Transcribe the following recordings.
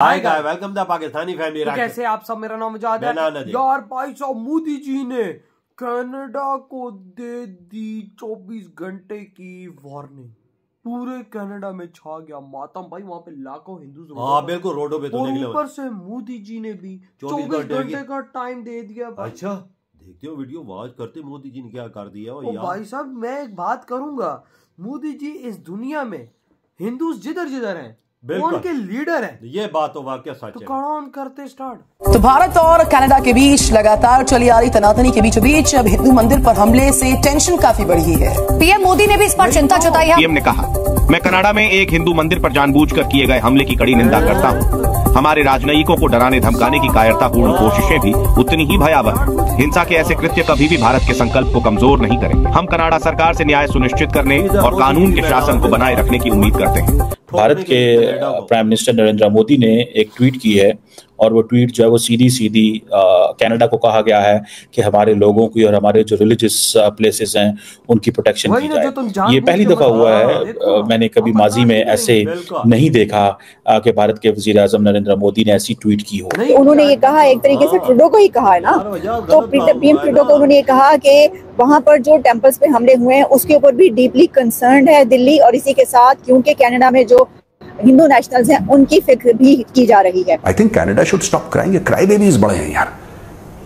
Hi guy, welcome the Pakistani family. तो कैसे आप सब, मेरा नाम मुजाहिद है। यार भाई साहब, मोदी जी ने कनाडा को दे दी 24 घंटे की वार्निंग। पूरे कनाडा में छा गया मातम भाई, वहाँ पे लाखों हिंदू। हाँ बिल्कुल, रोडों पे तो ऊपर से मोदी जी ने भी 24 घंटे का टाइम दे दिया भाई। अच्छा, देखते हो वीडियो, वॉच करते मोदी जी ने क्या कर दिया। ओ भाई साहब, मैं एक बात करूंगा, मोदी जी इस दुनिया में हिंदू जिधर जिधर हैं उनके लीडर हैं। ये बात तो वाकई सच है। तो कौन करते स्टार्ट। तो भारत और कनाडा के बीच लगातार चली आ रही तनातनी के बीचों बीच अब हिंदू मंदिर पर हमले से टेंशन काफी बढ़ी है। पीएम मोदी ने भी इस पर चिंता जताई है। पीएम ने कहा, मैं कनाडा में एक हिंदू मंदिर पर जानबूझकर किए गए हमले की कड़ी निंदा करता हूँ। हमारे राजनयिकों को डराने धमकाने की कायरतापूर्ण कोशिशें भी उतनी ही भयावह। हिंसा के ऐसे कृत्य कभी भी भारत के संकल्प को कमजोर नहीं करेंगे। हम कनाडा सरकार से न्याय सुनिश्चित करने और कानून के शासन को बनाए रखने की उम्मीद करते हैं। भारत के प्राइम मिनिस्टर नरेंद्र मोदी ने एक ट्वीट की है और वो ट्वीट जो है वो सीधी कनाडा को कहा गया है कि हमारे लोगों की और हमारे जो रिलीजियस प्लेसेस हैं उनकी प्रोटेक्शन की जाए। ये पहली दफा हुआ है, मैंने कभी माजी में ऐसे नहीं देखा कि भारत के वजीर आजम नरेंद्र मोदी ने ऐसी ट्वीट की हो। उन्होंने ये कहा, एक तरीके से ट्रूडो को ही कहा है ना, तो पीएम ट्रूडो को उन्होंने ये कहा कि वहां पर जो टेम्पल्स पे हमले हुए हैं उसके ऊपर भी डीपली कंसर्न्ड है दिल्ली, और इसी के साथ क्योंकि कनाडा में जो हिंदू नेशनल्स हैं उनकी फिक्र भी की जा रही है। I think Canada should stop crying. ये क्राई बेबीज बड़े हैं यार।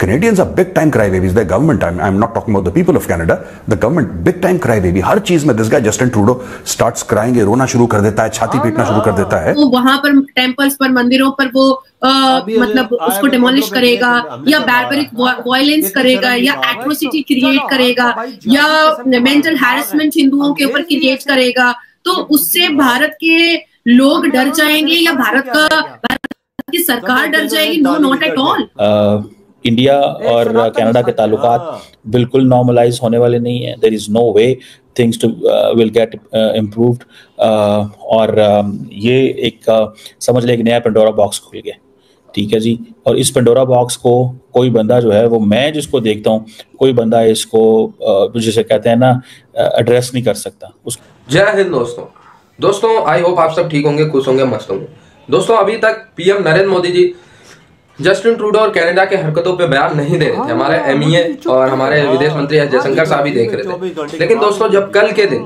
Canadians are big time cry babies. The government, I'm not talking about the people of Canada. The government big time cry baby. हर चीज में this guy Justin Trudeau starts crying, रोना शुरू कर देता है, छाती पीटना शुरू कर देता है। वो वहां पर टेम्पल्स पर, मंदिरों पर वो मतलब उसको डिमोलिश करेगा या बार्बरिक वायलेंस करेगा या एट्रोसिटी क्रिएट करेगा या मेंटल हैरेसमेंट हिंदुओं के ऊपर क्रिएट करेगा, तो उससे भारत के लोग डर जाएंगे या भारत की सरकार डर जाएगी? No, not at all. India और कनाडा के ताल्लुकात बिल्कुल नॉर्मलाइज होने वाले नहीं है। There is no way things to will get improved. और ये एक समझ ले एक नया पेंडोरा बॉक्स खुल गया, ठीक है जी। और इस पेंडोरा बॉक्स को कोई बंदा जो है वो, मैं जिसको देखता हूँ, कोई बंदा इसको जिसे कहते हैं ना एड्रेस नहीं कर सकता। जय हिंद दोस्तों, आई होप आप सब ठीक होंगे, खुश होंगे, मस्त होंगे। दोस्तों, अभी तक PM Narendra Modi ji Justin Trudeau और कनाडा के हरकतों पे बयान नहीं दे रहे थे। हमारे एमईए और हमारे विदेश मंत्री एस जयशंकर साहब भी देख रहे थे। लेकिन दोस्तों, जब कल के दिन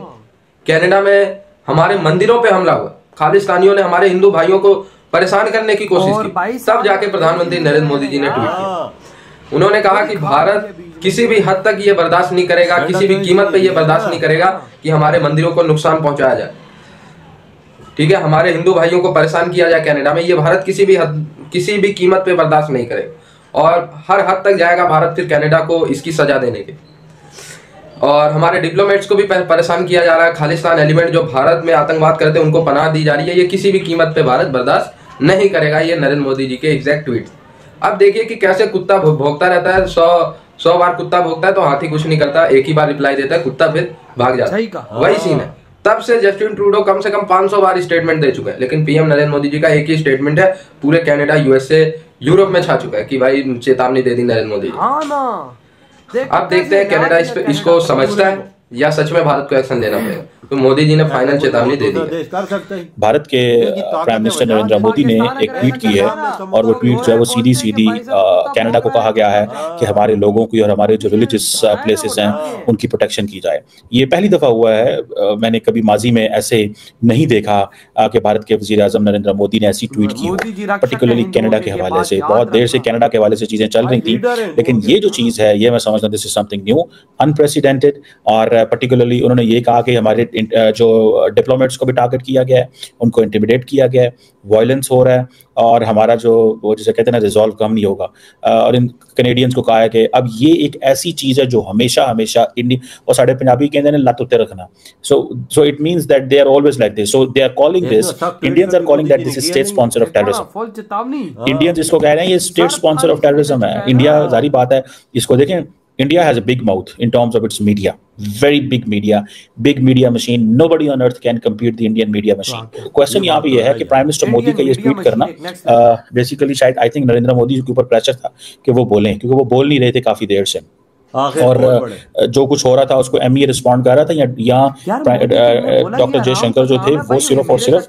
कनाडा में हमारे मंदिरों पे हमला हुआ, खालिस्तानियों ने हमारे हिंदू भाइयों को परेशान करने की कोशिश की, तब जाके प्रधानमंत्री नरेंद्र मोदी जी ने ट्वीट किया। उन्होंने कहा कि भारत किसी भी हद तक ये बर्दाश्त नहीं करेगा, किसी भी कीमत पे ये बर्दाश्त नहीं करेगा कि हमारे मंदिरों को नुकसान पहुंचाया जाए, ठीक है, हमारे हिंदू भाइयों को परेशान किया जाए कनाडा में। ये भारत किसी भी कीमत पे बर्दाश्त नहीं करेगा और हर हद तक जाएगा भारत फिर कनाडा को इसकी सजा देने के। और हमारे डिप्लोमेट्स को भी परेशान किया जा रहा है। खालिस्तान एलिमेंट जो भारत में आतंकवाद करते हैं उनको पनाह दी जा रही है। ये किसी भी कीमत पे भारत बर्दाश्त नहीं करेगा। ये नरेंद्र मोदी जी के एग्जैक्ट ट्वीट। अब देखिए कि कैसे कुत्ता भौंकता रहता है। 100 बार कुत्ता भौंकता है तो हाथी कुछ नहीं करता, एक ही बार रिप्लाई देता है, कुत्ता फिर भाग जाता है। वही सीन है। तब से जस्टिन ट्रूडो कम से कम 500 बार स्टेटमेंट दे चुके हैं, लेकिन पीएम नरेंद्र मोदी जी का एक ही स्टेटमेंट है, पूरे कनाडा, यूएसए, यूरोप में छा चुका है कि भाई चेतावनी दे दी नरेंद्र मोदी जी। अब देखते हैं कनाडा इसको समझता है या सच में भारत को एक्शन लेना पड़ेगा। तो मोदी जी ने फाइनल चेतावनी दे दी। भारत के प्राइम मिनिस्टर नरेंद्र मोदी ने एक ट्वीट की है और वो ट्वीट जो है वो सीधी कनाडा को कहा गया है कि हमारे लोगों की और हमारे जो रिलीजियस प्लेसेस हैं उनकी प्रोटेक्शन की जाए। ये पहली दफा हुआ है, मैंने कभी माजी में ऐसे नहीं देखा कि भारत के वजीर आजम नरेंद्र मोदी ने ऐसी ट्वीट की हो, पर्टिकुलरली कनाडा के हवाले से। बहुत देर से कनाडा के हवाले से चीजें चल रही थी, लेकिन ये जो चीज है ये मैं समझता हूँ this is something new, unprecedented. और पर्टिकुलरली उन्होंने ये कहा कि हमारे जो डिप्लोमेट्स को भी टारगेट किया गया है, उनको इंटिमिडेट किया गया है, वायलेंस हो रहा है और हमारा जो वो जिसे कहते हैं ना रिजॉल्व कम नहीं होगा। और इन कैनेडियंस को कहा है कि अब ये एक ऐसी चीज है जो हमेशा और साढ़े पंजाबी कहते हैं लत उत्ते रखना। So it means that they are always like this. So they are calling this, Indians are calling that this is state sponsor of terrorism. Indians इसको कह रहे हैं ये स्टेट स्पॉन्सर ऑफ टेररिज्म है। इंडिया, जारी बात है, इसको देखें, India has a big mouth in terms of its media, very big media machine. Nobody on earth can compete the Indian media machine. Question यहाँ पे ये है कि प्राइम मिनिस्टर मोदी का ये ट्वीट करना बेसिकली शायद आई थिंक नरेंद्र मोदी के ऊपर प्रेशर था कि वो बोलें, क्योंकि वो बोल नहीं रहे थे काफी देर से। और जो कुछ हो रहा था उसको MEA रिस्पॉन्ड कर रहा था, या डॉक्टर जयशंकर जो थे वो सिर्फ और सिर्फ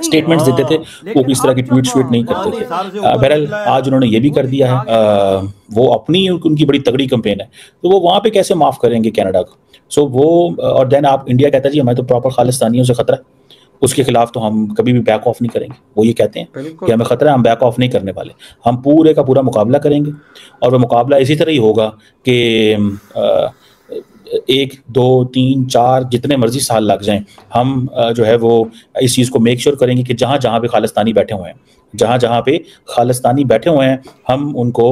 स्टेटमेंट्स देते थे, वो किस तरह की ट्वीट श्वीट नहीं करते थे। बहरहाल आज उन्होंने ये भी कर दिया है, वो अपनी उनकी बड़ी तगड़ी कंपेन है, तो वो वहाँ पे कैसे माफ करेंगे कनाडा को। सो वो और देन आप इंडिया कहता है जी हमें तो प्रॉपर खालिस्तानियों से खतरा है, उसके खिलाफ तो हम कभी भी बैक ऑफ नहीं करेंगे। वो ये कहते हैं कि हमें खतरा है, हम बैक ऑफ नहीं करने वाले, हम पूरे का पूरा मुकाबला करेंगे। और वो मुकाबला इसी तरह ही होगा कि 1, 2, 3, 4 जितने मर्जी साल लग जाएं, हम जो है वो इस चीज़ को मेक श्योर करेंगे कि जहाँ जहाँ पे खालिस्तानी बैठे हुए हैं, जहाँ जहाँ पे खालिस्तानी बैठे हुए हैं, हम उनको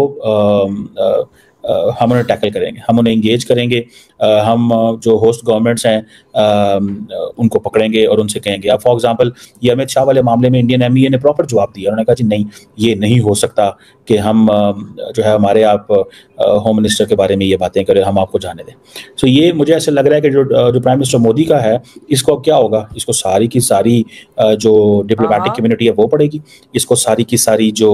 हम उन्हें टैकल करेंगे, हम उन्हें इंगेज करेंगे, हम जो होस्ट गवर्नमेंट्स हैं उनको पकड़ेंगे और उनसे कहेंगे। अब फॉर एग्जांपल ये अमित शाह वाले मामले में इंडियन MEA ने प्रॉपर जवाब दिया, उन्होंने कहा जी नहीं, ये नहीं हो सकता कि हम जो है हमारे आप होम मिनिस्टर के बारे में ये बातें करें, हम आपको जाने दें। सो ये मुझे ऐसे लग रहा है कि जो प्राइम मिनिस्टर मोदी का है, इसको अब क्या होगा, इसको सारी की सारी जो डिप्लोमेटिक कम्युनिटी है वो पड़ेगी, इसको सारी की सारी जो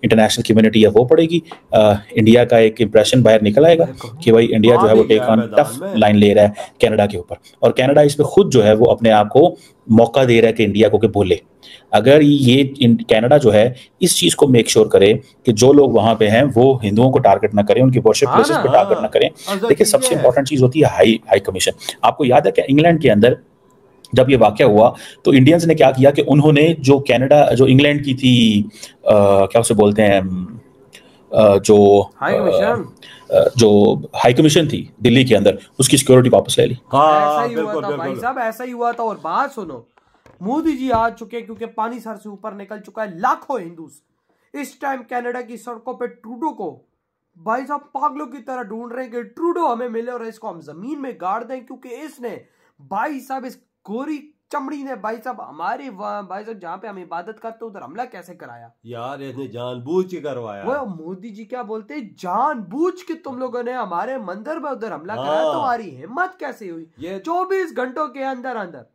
इंटरनेशनल कम्युनिटी है वो पड़ेगी। इंडिया का एक इंप्रेशन बाहर निकल आएगा कि भाई इंडिया जो है वो टेक ऑन टफ लाइन ले रहा है कनाडा के ऊपर, और कनाडा इस पे खुद जो है वो अपने आप को मौका दे रहा है कि इंडिया को कि बोले। अगर ये कनाडा जो है इस चीज को मेक श्योर करे कि जो लोग वहां पे हैं वो हिंदुओं को टारगेट ना करें, उनकी वर्शिप प्लेसेस पे टारगेट ना करें। देखिए सबसे इंपॉर्टेंट चीज होती है हाई कमीशन। आपको याद है कि इंग्लैंड के अंदर जब ये वाकया हुआ तो इंडियंस ने क्या किया कि उन्होंने जो कनाडा जो इंग्लैंड की थी क्या उसे बोलते हैं जो हाई कमीशन थी दिल्ली के अंदर, उसकी सिक्योरिटी वापस ले ली। ऐसा ही हुआ था भाई साहब, ऐसा ही हुआ था। और बात सुनो, मोदी जी आ चुके क्योंकि पानी सर से ऊपर निकल चुका है। लाखों हिंदूस इस टाइम कनाडा की सड़कों पे ट्रूडो को भाई साहब पागलों की तरह ढूंढ रहे हैं कि ट्रूडो हमें मिले और इसको हम जमीन में गाड़ दें, क्योंकि इसने भाई साहब इस गोरी चमड़ी ने भाई साहब हमारे भाई साहब जहाँ पे हम इबादत करते उधर हमला कैसे कराया यार, इसने जानबूझ के करवाया। वो मोदी जी क्या बोलते हैं, जानबूझ के तुम लोगों ने हमारे मंदिर में उधर हमला कराया, तुम्हारी हिम्मत कैसे हुई? ये 24 घंटों के अंदर अंदर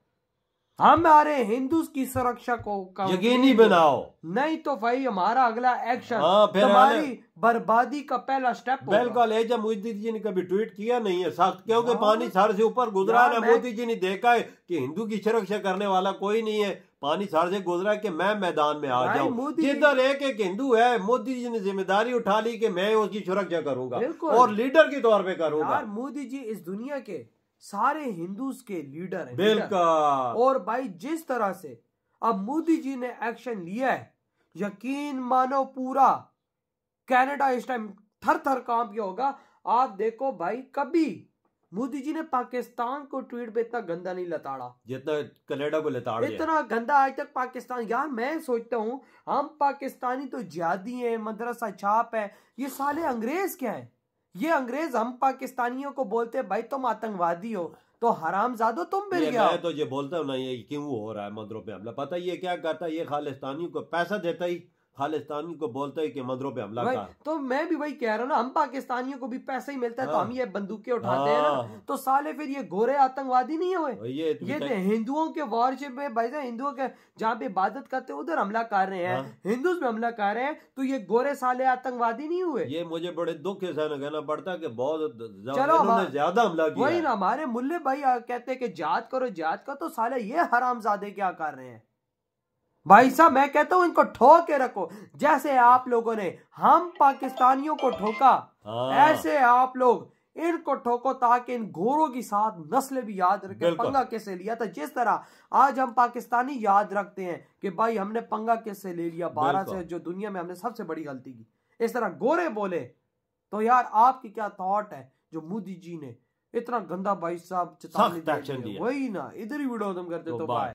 हमारे हिंदू की सुरक्षा को यकीनी बनाओ, नहीं तो भाई हमारा अगला एक्शन तुम्हारी बर्बादी का पहला स्टेप होगा। बिल्कुल है, जब मोदी जी ने कभी ट्वीट किया नहीं है सख्त, क्योंकि पानी सर से ऊपर गुजरा है। मोदी जी ने देखा है कि हिंदू की सुरक्षा करने वाला कोई नहीं है, पानी सर से गुजरा कि मैं मैदान में आ जाऊं। जिधर एक हिंदू है, मोदी जी ने जिम्मेदारी उठा ली कि मैं उसकी सुरक्षा करूंगा और लीडर के तौर पे करूंगा। मोदी जी इस दुनिया के सारे हिंदूज के लीडर हैं। बिल्कुल। और भाई जिस तरह से अब मोदी जी ने एक्शन लिया है, यकीन मानो पूरा कनाडा इस टाइम थर थर कांप गया होगा। आप देखो भाई, कभी मोदी जी ने पाकिस्तान को ट्वीट पे इतना गंदा नहीं लताड़ा जितना कनाडा को लताड़ा, इतना गंदा आज तक पाकिस्तान। यार मैं सोचता हूँ हम पाकिस्तानी तो जिहादी हैं, मदरसा छाप है, ये साले अंग्रेज क्या है? ये अंग्रेज हम पाकिस्तानियों को बोलते हैं भाई तुम आतंकवादी हो, तो हरामजादो तुम मिल गया। मैं तो ये बोलता हूँ ना, ये क्यों हो रहा है मंदिरों पे हमला, पता ये क्या करता है, ये खालिस्तानियों को पैसा देता ही खालिस्तानी को बोलता है कि मंदिरों पे हमला कर। तो मैं भी वही कह रहा हूँ ना, हम पाकिस्तानियों को भी पैसा ही मिलता है तो हम ये बंदूकें उठाते हैं ना, तो साले फिर ये गोरे आतंकवादी नहीं हुए। ये हिंदुओं के वॉरशिप में भाई हिंदुओं के जहाँ पे इबादत करते हैं उधर हमला कर रहे हैं, हिंदूज में हमला कर रहे हैं, तो ये गोरे साले आतंकवादी नहीं हुए। ये मुझे बड़े दुख के साथ कहना पड़ता है कि बहुत ज्यादा हमला किया। वही ना, हमारे मुल्ले भाई कहते हैं कि जिहाद करो जिहाद करो, तो साले ये हरामजादे क्या कर रहे हैं? भाई साहब मैं कहता हूं इनको ठोक के रखो, जैसे आप लोगों ने हम पाकिस्तानियों को ठोका, ऐसे आप लोग इनको ठोको, ताकि इन घोरों की साथ नस्लें भी याद रखें पंगा किससे लिया था। जिस तरह आज हम पाकिस्तानी याद रखते हैं कि भाई हमने पंगा किससे ले लिया, 12 से, जो दुनिया में हमने सबसे बड़ी गलती की, इस तरह गोरे बोले। तो यार आपकी क्या थॉट है जो मोदी जी ने इतना गंदा भाई साहब चेतावनी दी? वही ना, इधर ही वीडियो खत्म करते तो बाय।